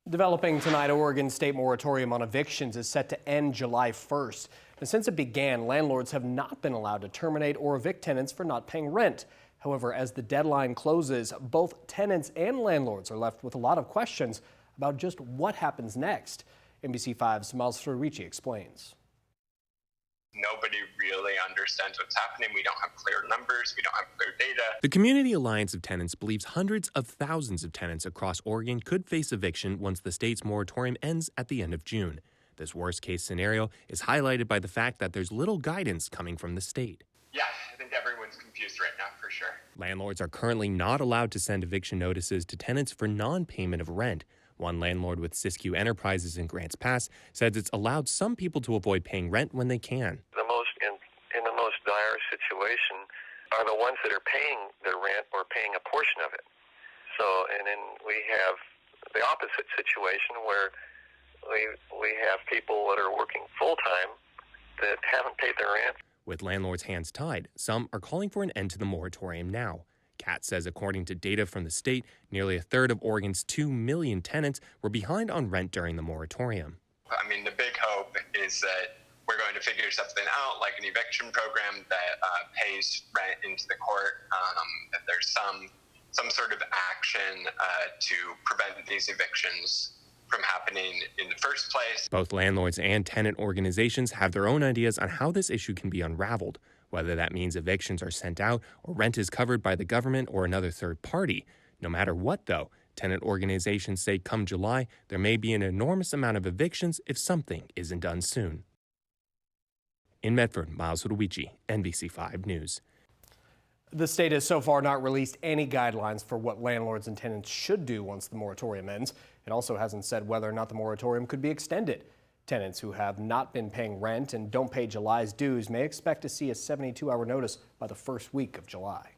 Developing tonight, Oregon's state moratorium on evictions is set to end July 1st. And since it began, landlords have not been allowed to terminate or evict tenants for not paying rent. However, as the deadline closes, both tenants and landlords are left with a lot of questions about just what happens next. NBC5's Miles Federici explains. Nobody really understands what's happening. We don't have clear numbers. We don't have clear data. The Community Alliance of Tenants believes hundreds of thousands of tenants across Oregon could face eviction once the state's moratorium ends at the end of June. This worst-case scenario is highlighted by the fact that there's little guidance coming from the state. Yeah, I think everyone's confused right now for sure. Landlords are currently not allowed to send eviction notices to tenants for non-payment of rent. One landlord with Siskiyou Enterprises in Grants Pass says it's allowed some people to avoid paying rent when they can. In the most dire situation are the ones that are paying their rent or paying a portion of it. So, and then we have the opposite situation where we have people that are working full-time that haven't paid their rent. With landlords' hands tied, some are calling for an end to the moratorium now. Kat says according to data from the state, nearly a third of Oregon's 2 million tenants were behind on rent during the moratorium. I mean, the big hope is that we're going to figure something out, like an eviction program that pays rent into the court, that there's some sort of action to prevent these evictions from happening in the first place. Both landlords and tenant organizations have their own ideas on how this issue can be unraveled, whether that means evictions are sent out or rent is covered by the government or another third party. No matter what, though, tenant organizations say come July, there may be an enormous amount of evictions if something isn't done soon. In Medford, Miles Federici, NBC5 News. The state has so far not released any guidelines for what landlords and tenants should do once the moratorium ends. It also hasn't said whether or not the moratorium could be extended. Tenants who have not been paying rent and don't pay July's dues may expect to see a 72-hour notice by the first week of July.